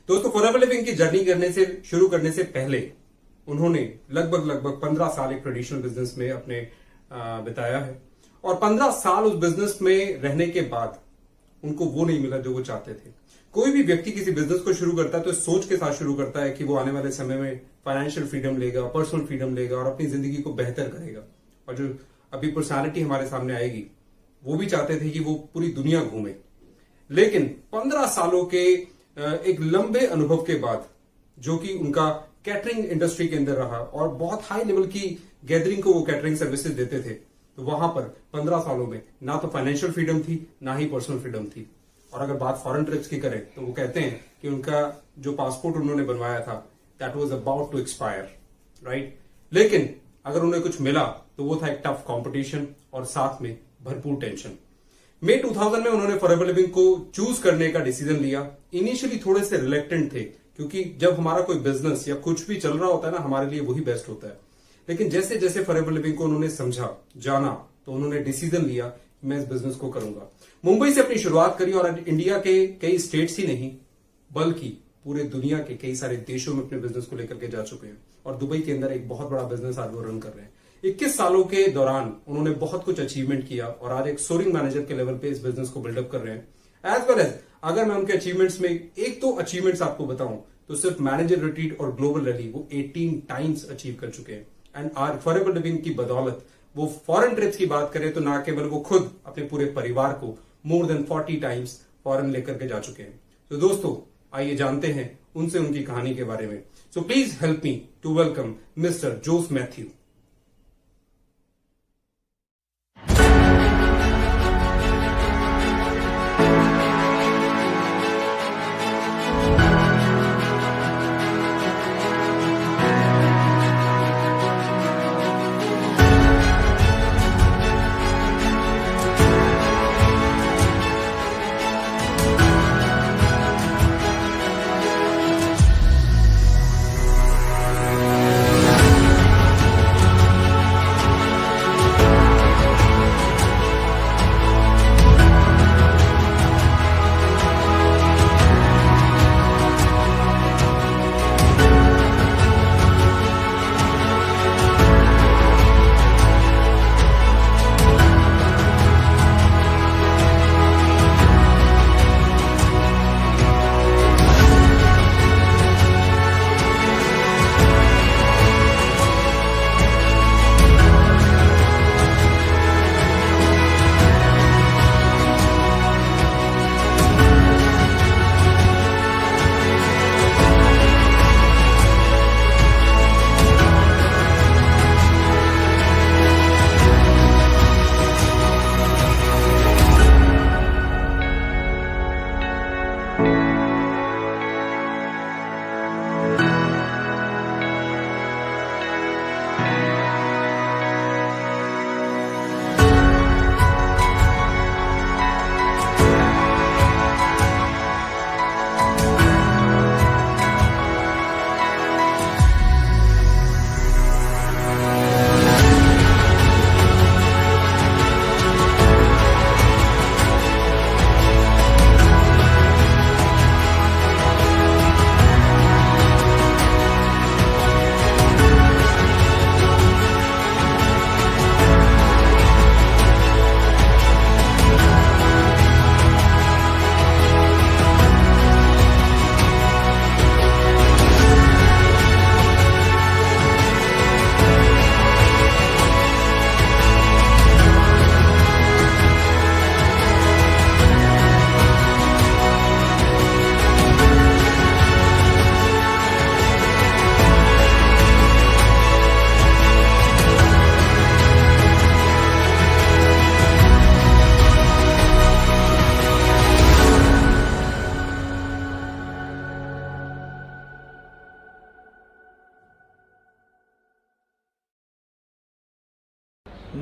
दोस्तों, forever living की journey शुरू करने से पहले उन्होंने लगभग 15 साल एक ट्रेडिशनल बिजनेस में अपने बिताया है और 15 साल उस बिजनेस में रहने के बाद उनको वो नहीं मिला जो वो चाहते थे। कोई भी व्यक्ति किसी बिजनेस को शुरू करता है तो सोच के साथ शुरू करता है कि वो आने वाले समय में फाइनेंशियल फ्रीडम लेगा, पर्सनल फ्रीडम लेगा और अपनी जिंदगी को बेहतर करेगा। और जो अभी पर्सनालिटी हमारे सामने आएगी वो भी चाहते थे कि वो पूरी दुनिया घूमे। लेकिन 15 सालों के एक लंबे अनुभव के बाद, जो कि उनका कैटरिंग इंडस्ट्री के अंदर रहा और बहुत हाई लेवल की गैदरिंग को वो कैटरिंग सर्विसेज देते थे, तो वहां पर 15 सालों में ना तो फाइनेंशियल फ्रीडम थी ना ही पर्सनल फ्रीडम थी। और अगर बात फॉरेन ट्रिप्स की करें तो वो कहते हैं कि उनका जो पासपोर्ट उन्होंने बनवाया था that was about to expire, right. लेकिन अगर उन्हें कुछ मिला तो वो था एक टफ कंपटीशन और साथ में भरपूर टेंशन। मई 2000 में उन्होंने फॉरएवर लिविंग को चूज करने का डिसीजन लिया। इनिशियली थोड़े से रिलेक्टेंट थे, क्योंकि जब हमारा कोई बिजनेस या कुछ भी चल रहा होता है ना, हमारे लिए वही बेस्ट होता है। लेकिन जैसे जैसे फॉरएवर लिविंग को उन्होंने समझा, जाना, तो उन्होंने डिसीजन लिया कि मैं इस बिजनेस को करूंगा। मुंबई से अपनी शुरुआत करी और इंडिया के कई स्टेट्स ही नहीं बल्कि पूरे दुनिया के कई सारे देशों में अपने बिजनेस को लेकर के जा चुके हैं और दुबई के अंदर एक बहुत बड़ा बिजनेस आज वो रन कर रहे हैं। 21 सालों के दौरान उन्होंने बहुत कुछ अचीवमेंट किया और आज एक सोरिंग मैनेजर के लेवल पे इस बिजनेस को बिल्डअप कर रहे हैं। एज वेल एज अगर मैं उनके अचीवमेंट्स में एक दो अचीवमेंट्स आपको बताऊं तो सिर्फ मैनेजर रिट्रीट और ग्लोबल रैली वो 18 टाइम्स अचीव कर चुके हैं। एंड आज फॉरएवर लिविंग की बदौलत वो फॉरेन ट्रिप्स की बात करें तो ना केवल वो खुद अपने पूरे परिवार को मोर देन 40 टाइम्स फॉरेन लेकर के जा चुके हैं। तो दोस्तों, आइए जानते हैं उनसे उनकी कहानी के बारे में। So please help me to welcome mister Jose Mathew.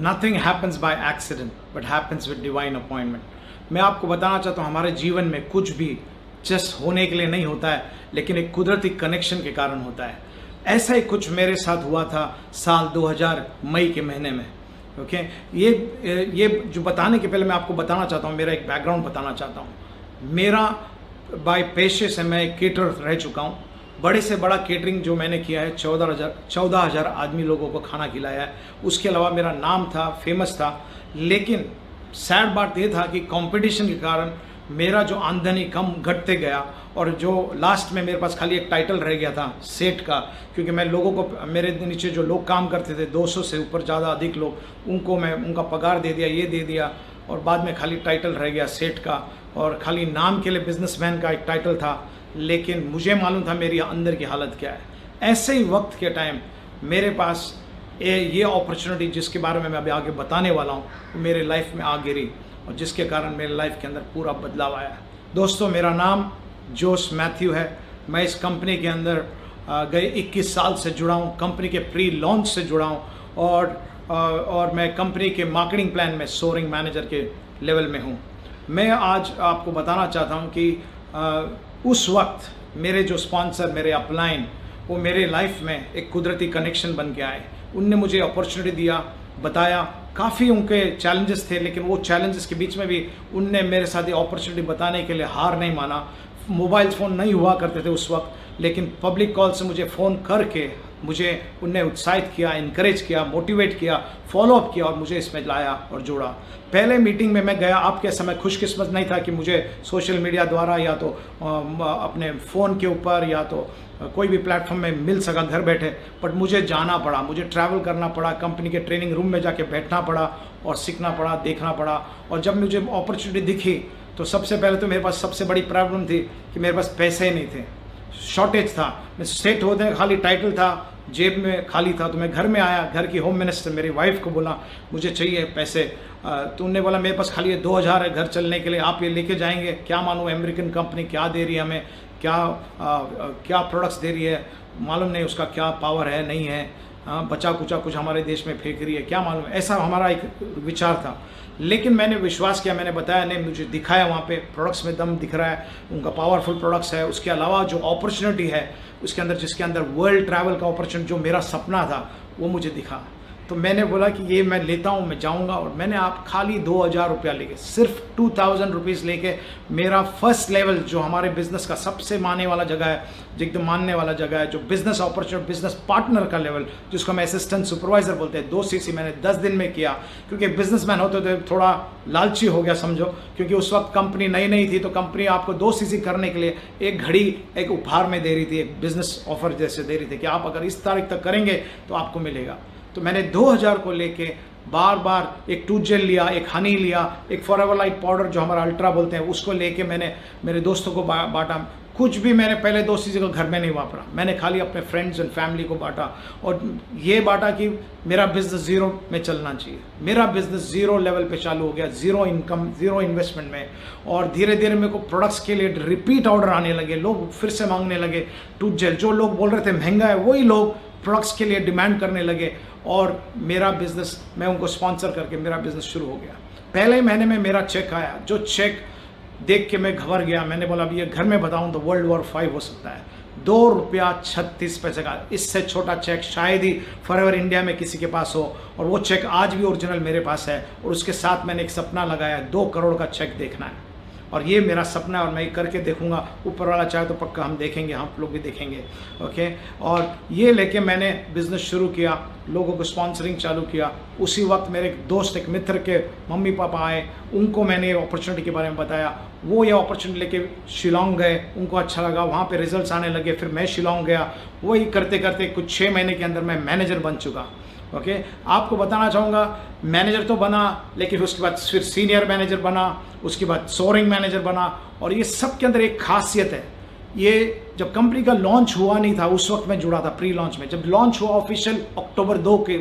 Nothing happens by accident but happens with divine appointment. मैं आपको बताना चाहता हूँ हमारे जीवन में कुछ भी जस्ट होने के लिए नहीं होता है, लेकिन एक कुदरती कनेक्शन के कारण होता है। ऐसा ही कुछ मेरे साथ हुआ था साल 2000 मई के महीने में। ओके, ये जो बताने के पहले मैं आपको बताना चाहता हूँ, मेरा एक बैकग्राउंड बताना चाहता हूँ। मेरा बाय पेशे से मैं एक केटरर रह चुका हूँ। बड़े से बड़ा केटरिंग जो मैंने किया है 14,000 आदमी लोगों को खाना खिलाया है। उसके अलावा मेरा नाम था, फेमस था। लेकिन सैड बात ये था कि कंपटीशन के कारण मेरा जो आमदनी कम घटते गया और जो लास्ट में मेरे पास खाली एक टाइटल रह गया था सेठ का, क्योंकि मैं लोगों को, मेरे नीचे जो लोग काम करते थे 200 से ऊपर ज़्यादा अधिक लोग, उनको मैं उनका पगार दे दिया, ये दे दिया, और बाद में खाली टाइटल रह गया सेठ का, और खाली नाम के लिए बिजनेसमैन का एक टाइटल था। लेकिन मुझे मालूम था मेरी अंदर की हालत क्या है। ऐसे ही वक्त के टाइम मेरे पास ये अपॉर्चुनिटी जिसके बारे में मैं अभी आगे बताने वाला हूँ, वो मेरे लाइफ में आ गिरी, और जिसके कारण मेरे लाइफ के अंदर पूरा बदलाव आया। दोस्तों, मेरा नाम जोस मैथ्यू है। मैं इस कंपनी के अंदर गए 21 साल से जुड़ा हूँ, कंपनी के प्री लॉन्च से जुड़ा हूँ, और मैं कंपनी के मार्केटिंग प्लान में सोरिंग मैनेजर के लेवल में हूँ। मैं आज आपको बताना चाहता हूँ कि उस वक्त मेरे जो स्पॉन्सर, मेरे अपलाइन, वो मेरे लाइफ में एक कुदरती कनेक्शन बन के आए। उनने मुझे अपॉर्चुनिटी दिया, बताया। काफ़ी उनके चैलेंजेस थे, लेकिन वो चैलेंजेस के बीच में भी उनने मेरे साथ ये अपॉर्चुनिटी बताने के लिए हार नहीं माना। मोबाइल फ़ोन नहीं हुआ करते थे उस वक्त, लेकिन पब्लिक कॉल से मुझे फ़ोन करके मुझे उनने उत्साहित किया, इनकरेज किया, मोटिवेट किया, फॉलोअप किया, और मुझे इसमें लाया और जोड़ा। पहले मीटिंग में मैं गया, आपके समय खुशकिस्मत नहीं था कि मुझे सोशल मीडिया द्वारा या तो अपने फ़ोन के ऊपर या तो कोई भी प्लेटफॉर्म में मिल सका घर बैठे, बट मुझे जाना पड़ा, मुझे ट्रैवल करना पड़ा, कंपनी के ट्रेनिंग रूम में जाके बैठना पड़ा और सीखना पड़ा, देखना पड़ा। और जब मुझे अपॉर्चुनिटी दिखी तो सबसे पहले तो मेरे पास सबसे बड़ी प्रॉब्लम थी कि मेरे पास पैसे ही नहीं थे, शॉर्टेज था। मैं सेट होते हैं, खाली टाइटल था, जेब में खाली था। तो मैं घर में आया, घर की होम मिनिस्टर मेरी वाइफ को बोला मुझे चाहिए पैसे। तो उन्होंने बोला मेरे पास खाली 2,000 है घर चलने के लिए, आप ये लेके जाएंगे? क्या मालूम अमेरिकन कंपनी क्या दे रही है हमें, क्या प्रोडक्ट्स दे रही है, मालूम नहीं उसका क्या पावर है, नहीं है, बचा कुचा कुछ हमारे देश में फेंक रही है, क्या मालूम। ऐसा हमारा एक विचार था। लेकिन मैंने विश्वास किया, मैंने बताया, नहीं, मुझे दिखाया वहाँ पे प्रोडक्ट्स में दम दिख रहा है, उनका पावरफुल प्रोडक्ट्स है। उसके अलावा जो अपॉर्चुनिटी है उसके अंदर, जिसके अंदर वर्ल्ड ट्रैवल का अपॉर्चुनिटी, जो मेरा सपना था, वो मुझे दिखा। तो मैंने बोला कि ये मैं लेता हूँ, मैं जाऊँगा। और मैंने आप खाली 2,000 रुपया लेके, सिर्फ 2,000 रुपीज़ लेके मेरा फर्स्ट लेवल, जो हमारे बिजनेस का सबसे मानने वाला जगह है, जो एकदम मानने वाला जगह है, जो बिजनेस अपॉर्चुनिटी, बिजनेस पार्टनर का लेवल, जिसको हम असिस्टेंट सुपरवाइजर बोलते हैं, 2 CC मैंने 10 दिन में किया। क्योंकि बिजनेसमैन होते थे थोड़ा लालची हो गया समझो, क्योंकि उस वक्त कंपनी नई नई थी, तो कंपनी आपको 2 CC करने के लिए एक घड़ी एक उपहार में दे रही थी, एक बिजनेस ऑफर जैसे दे रही थी कि आप अगर इस तारीख तक करेंगे तो आपको मिलेगा। तो मैंने 2,000 को लेके बार बार एक टूथ जेल लिया, एक हनी लिया, एक फॉरएवर लाइट पाउडर जो हमारा अल्ट्रा बोलते हैं, उसको लेके मैंने मेरे दोस्तों को बांटा। कुछ भी मैंने पहले 2 CC को घर में नहीं वापरा, मैंने खाली अपने फ्रेंड्स एंड फैमिली को बांटा। और ये बांटा कि मेरा बिजनेस ज़ीरो में चलना चाहिए। मेरा बिजनेस ज़ीरो लेवल पे चालू हो गया, ज़ीरो इनकम, ज़ीरो इन्वेस्टमेंट में। और धीरे धीरे मेरे को प्रोडक्ट्स के लिए रिपीट ऑर्डर आने लगे, लोग फिर से मांगने लगे टूथ जेल। जो लोग बोल रहे थे महंगा है, वही लोग प्रोडक्ट्स के लिए डिमांड करने लगे, और मेरा बिजनेस, मैं उनको स्पॉन्सर करके मेरा बिजनेस शुरू हो गया। पहले महीने में मेरा चेक आया, जो चेक देख के मैं घबर गया। मैंने बोला अब ये घर में बताऊं तो वर्ल्ड वॉर 5 हो सकता है। 2 रुपया 36 पैसे का, इससे छोटा चेक शायद ही फॉरएवर इंडिया में किसी के पास हो। और वो चेक आज भी ओरिजिनल मेरे पास है। और उसके साथ मैंने एक सपना लगाया, 2 करोड़ का चेक देखना है, और ये मेरा सपना है, और मैं ये करके देखूंगा। ऊपर वाला चाहे तो पक्का हम देखेंगे, हम लोग भी देखेंगे, ओके। और ये लेके मैंने बिजनेस शुरू किया, लोगों को स्पॉन्सरिंग चालू किया। उसी वक्त मेरे एक दोस्त, एक मित्र के मम्मी पापा आए, उनको मैंने अपॉर्चुनिटी के बारे में बताया। वो ये अपॉर्चुनिटी लेके शिलोंग गए, उनको अच्छा लगा, वहाँ पे रिजल्ट्स आने लगे। फिर मैं शिलोंग गया, वही करते करते कुछ 6 महीने के अंदर मैं मैनेजर बन चुका, ओके। आपको बताना चाहूँगा, मैनेजर तो बना, लेकिन उसके बाद फिर सीनियर मैनेजर बना, उसके बाद सोरिंग मैनेजर बना। और ये सब के अंदर एक खासियत है, ये जब कंपनी का लॉन्च हुआ नहीं था उस वक्त मैं जुड़ा था प्री लॉन्च में। जब लॉन्च हुआ ऑफिशियल अक्टूबर 2 की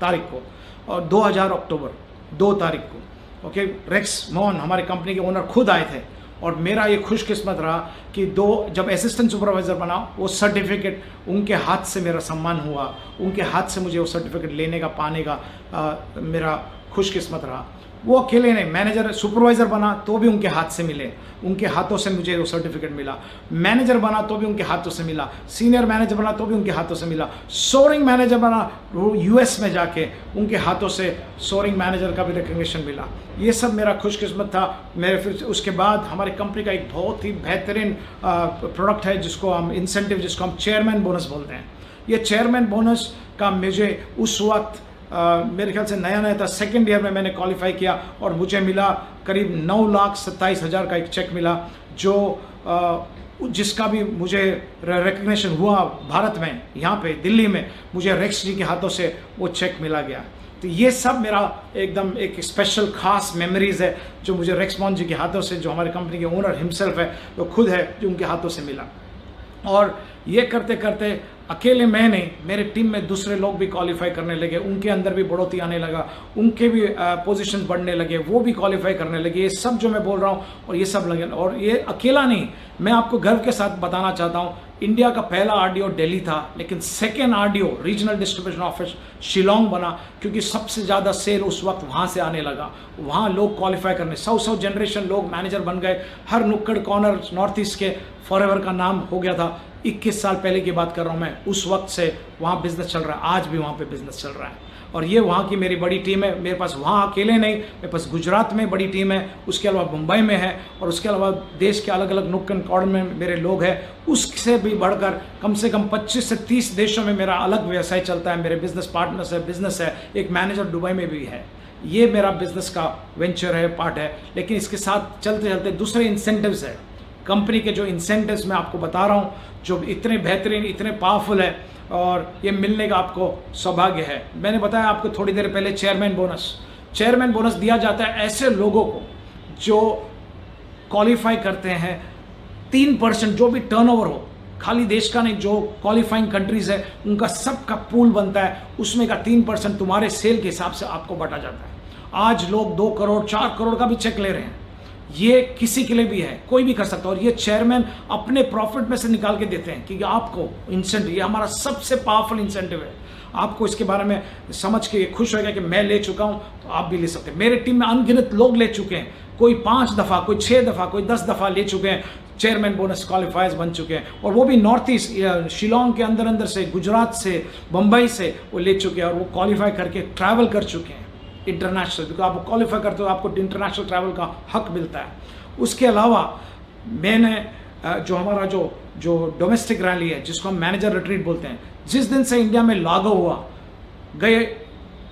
तारीख को, और 2000 अक्टूबर 2 तारीख को, ओके, रेक्स मोहन हमारे कंपनी के ओनर खुद आए थे। और मेरा ये खुशकिस्मत रहा कि जब असिस्टेंट सुपरवाइज़र बना, वो सर्टिफिकेट उनके हाथ से मेरा सम्मान हुआ, उनके हाथ से मुझे वो सर्टिफिकेट लेने का, पाने का मेरा खुशकिस्मत रहा। वो अकेले नहीं, मैनेजर सुपरवाइजर बना तो भी उनके हाथ से मिले, उनके हाथों से मुझे वो सर्टिफिकेट मिला। मैनेजर बना तो भी उनके हाथों से मिला, सीनियर मैनेजर बना तो भी उनके हाथों से मिला, सोरिंग मैनेजर बना यूएस में जाके उनके हाथों से सोरिंग मैनेजर का भी रिकग्निशन मिला। ये सब मेरा खुशकिस्मत था। मेरे फिर उसके बाद हमारी कंपनी का एक बहुत ही बेहतरीन प्रोडक्ट है जिसको हम इंसेंटिव, जिसको हम चेयरमैन बोनस बोलते हैं। ये चेयरमैन बोनस का मुझे उस वक्त मेरे ख्याल से नया नया था, सेकेंड ईयर में मैंने क्वालिफाई किया और मुझे मिला करीब 9,27,000 का एक चेक मिला, जो जिसका भी मुझे रिकग्निशन हुआ भारत में, यहाँ पे दिल्ली में मुझे रेक्स जी के हाथों से वो चेक मिला गया। तो ये सब मेरा एकदम एक स्पेशल खास मेमोरीज है जो मुझे रेक्स मॉन जी के हाथों से, जो हमारी कंपनी के ओनर हिमसेल्फ है, वो खुद है, जो उनके हाथों से मिला। और ये करते करते अकेले मैं नहीं, मेरे टीम में दूसरे लोग भी क्वालिफाई करने लगे, उनके अंदर भी बढ़ोतरी आने लगा, उनके भी पोजीशंस बढ़ने लगे, वो भी क्वालिफाई करने लगे। ये सब जो मैं बोल रहा हूँ और ये सब लगे, और ये अकेला नहीं, मैं आपको गर्व के साथ बताना चाहता हूँ, इंडिया का पहला आरडीओ दिल्ली था, लेकिन second RDO regional distribution office Shillong बना, क्योंकि सबसे ज़्यादा सेल उस वक्त वहाँ से आने लगा। वहाँ लोग क्वालिफाई करने 100 जनरेशन लोग मैनेजर बन गए, हर नुक्कड़ कॉर्नर नॉर्थ ईस्ट के फॉरएवर का नाम हो गया था। 21 साल पहले की बात कर रहा हूँ मैं, उस वक्त से वहाँ बिजनेस चल रहा है, आज भी वहाँ पे बिजनेस चल रहा है। और ये वहाँ की मेरी बड़ी टीम है। मेरे पास वहाँ अकेले नहीं, मेरे पास गुजरात में बड़ी टीम है, उसके अलावा मुंबई में है, और उसके अलावा देश के अलग अलग नुक्कड़ कॉर्नर में मेरे लोग हैं। उससे भी बढ़कर कम से कम 25 से 30 देशों में मेरा अलग व्यवसाय चलता है, मेरे बिजनेस पार्टनर्स है, बिजनेस है, एक मैनेजर दुबई में भी है। ये मेरा बिजनेस का वेंचर है, पार्ट है। लेकिन इसके साथ चलते चलते दूसरे इंसेंटिव्स है, कंपनी के जो इंसेंटिव्स मैं आपको बता रहा हूँ, जो इतने बेहतरीन, इतने पावरफुल है, और ये मिलने का आपको सौभाग्य है। मैंने बताया आपको थोड़ी देर पहले चेयरमैन बोनस दिया जाता है ऐसे लोगों को जो क्वालिफाई करते हैं। 3% जो भी टर्नओवर हो, खाली देश का नहीं, जो क्वालिफाइंग कंट्रीज है उनका सबका पूल बनता है, उसमें का 3% तुम्हारे सेल के हिसाब से आपको बांटा जाता है। आज लोग 2 करोड़ 4 करोड़ का भी चेक ले रहे हैं, ये किसी के लिए भी है, कोई भी कर सकता है। और ये चेयरमैन अपने प्रॉफिट में से निकाल के देते हैं कि आपको इंसेंटिव, ये हमारा सबसे पावरफुल इंसेंटिव है। आपको इसके बारे में समझ के खुश होगा कि मैं ले चुका हूं, तो आप भी ले सकते हैं। मेरे टीम में अनगिनत लोग ले चुके हैं, कोई 5 दफ़ा, कोई 6 दफ़ा, कोई 10 दफ़ा ले चुके हैं, चेयरमैन बोनस क्वालिफायर्स बन चुके हैं। और वो भी नॉर्थ ईस्ट, शिलोंग के अंदर अंदर से, गुजरात से, मुंबई से वो ले चुके हैं, और वो क्वालिफाई करके ट्रैवल कर चुके हैं इंटरनेशनल, क्योंकि आप क्वालिफाई करते हो आपको इंटरनेशनल ट्रैवल का हक मिलता है। उसके अलावा मैंने जो हमारा जो डोमेस्टिक रैली है, जिसको हम मैनेजर रिट्रीट बोलते हैं, जिस दिन से इंडिया में लागू हुआ, गए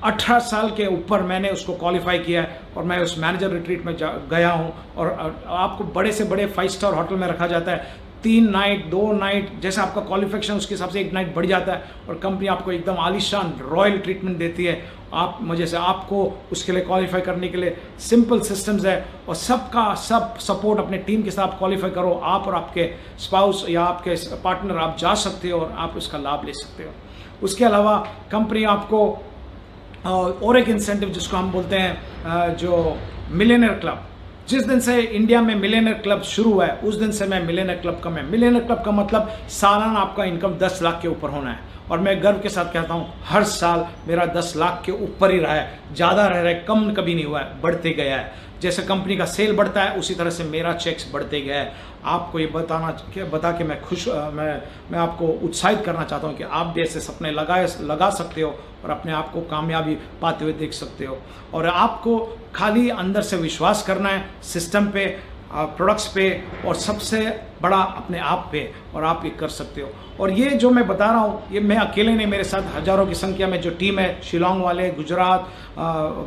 18 साल के ऊपर मैंने उसको क्वालिफाई किया है, और मैं उस मैनेजर रिट्रीट में गया हूँ। और आपको बड़े से बड़े 5 स्टार होटल में रखा जाता है, 3 नाइट 2 नाइट, जैसे आपका क्वालिफिकेशन उसके हिसाब से 1 नाइट बढ़ जाता है, और कंपनी आपको एकदम आलीशान रॉयल ट्रीटमेंट देती है। आप मुझे से आपको उसके लिए क्वालिफाई करने के लिए सिंपल सिस्टम्स है, और सबका सब सपोर्ट अपने टीम के साथ क्वालिफाई करो। आप और आपके स्पाउस या आपके पार्टनर आप जा सकते हो और आप उसका लाभ ले सकते हो। उसके अलावा कंपनी आपको और एक इंसेंटिव जिसको हम बोलते हैं जो मिलियनेयर क्लब, जिस दिन से इंडिया में मिलियनेयर क्लब शुरू हुआ है उस दिन से मैं मिलियनेयर क्लब का मिलियनेयर क्लब का मतलब सालाना आपका इनकम 10 लाख के ऊपर होना है। और मैं गर्व के साथ कहता हूँ हर साल मेरा 10 लाख के ऊपर ही रहा है, ज़्यादा रह रहा है, कम कभी नहीं हुआ है, बढ़ते गया है। जैसे कंपनी का सेल बढ़ता है उसी तरह से मेरा चेक्स बढ़ते गया है। आपको ये बता के मैं आपको उत्साहित करना चाहता हूँ कि आप भी ऐसे सपने लगा सकते हो और अपने आप को कामयाबी पाते हुए देख सकते हो। और आपको खाली अंदर से विश्वास करना है सिस्टम पे, प्रोडक्ट्स पे, और सबसे बड़ा अपने आप पे, और आप ये कर सकते हो। और ये जो मैं बता रहा हूँ ये मैं अकेले नहीं, मेरे साथ हज़ारों की संख्या में जो टीम है, शिलोंग वाले, गुजरात,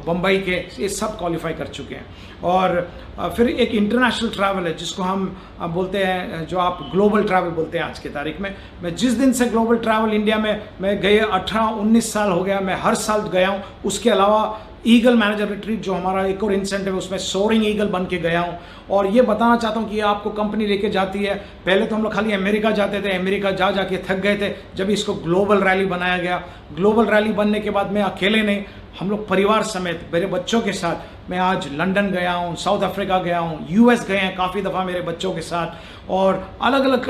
बम्बई के, ये सब क्वालिफाई कर चुके हैं। और फिर एक इंटरनेशनल ट्रैवल है जिसको हम बोलते हैं, जो आप ग्लोबल ट्रैवल बोलते हैं आज की तारीख में। मैं जिस दिन से ग्लोबल ट्रैवल इंडिया में मैं गए 18-19 साल हो गया, मैं हर साल गया हूँ। उसके अलावा ईगल मैनेजर रिट्रीट जो हमारा एक और इंसेंटिव है, उसमें सोरिंग ईगल बन के गया हूँ। और ये बताना चाहता हूँ कि ये आपको कंपनी लेके जाती है। पहले तो हम लोग खाली अमेरिका जाते थे, अमेरिका जाके थक गए थे, जब इसको ग्लोबल रैली बनाया गया। ग्लोबल रैली बनने के बाद मैं अकेले नहीं, हम लोग परिवार समेत मेरे बच्चों के साथ मैं आज लंदन गया हूँ, साउथ अफ्रीका गया हूँ, यूएस गए हैं काफ़ी दफ़ा मेरे बच्चों के साथ, और अलग अलग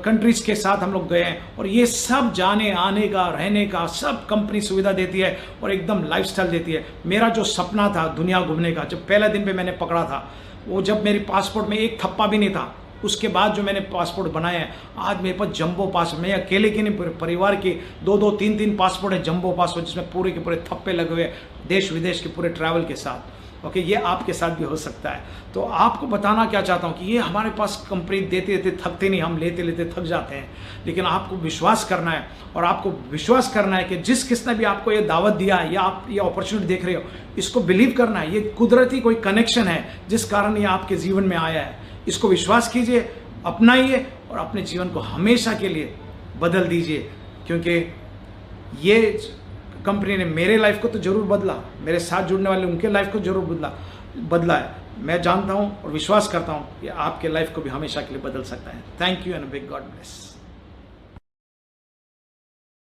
कंट्रीज़ के साथ हम लोग गए हैं। और ये सब जाने आने का, रहने का, सब कंपनी सुविधा देती है और एकदम लाइफस्टाइल देती है। मेरा जो सपना था दुनिया घूमने का, जब पहले दिन पे मैंने पकड़ा था, वो जब मेरी पासपोर्ट में एक थप्पा भी नहीं था, उसके बाद जो मैंने पासपोर्ट बनाए हैं, आज मेरे पास जंबो पासपोर्ट, मैं अकेले के नहीं, पूरे परिवार के 2-2, 3-3 पासपोर्ट है, जंबो पासपोर्ट, जिसमें पूरे के पूरे थप्पे लगे हुए देश विदेश के पूरे ट्रैवल के साथ। ओके, ये आपके साथ भी हो सकता है। तो आपको बताना क्या चाहता हूँ कि ये हमारे पास कंपनी देते देते थकते नहीं, हम लेते लेते थक जाते हैं, लेकिन आपको विश्वास करना है, और आपको विश्वास करना है कि जिस किसने भी आपको ये दावत दिया है या आप ये अपॉर्चुनिटी देख रहे हो, इसको बिलीव करना है। ये कुदरती कोई कनेक्शन है जिस कारण ये आपके जीवन में आया है। इसको विश्वास कीजिए, अपनाइए और अपने जीवन को हमेशा के लिए बदल दीजिए, क्योंकि ये कंपनी ने मेरे लाइफ को तो जरूर बदला, मेरे साथ जुड़ने वाले उनके लाइफ को जरूर बदला है। मैं जानता हूं और विश्वास करता हूं कि आपके लाइफ को भी हमेशा के लिए बदल सकता है। Thank you and big God bless.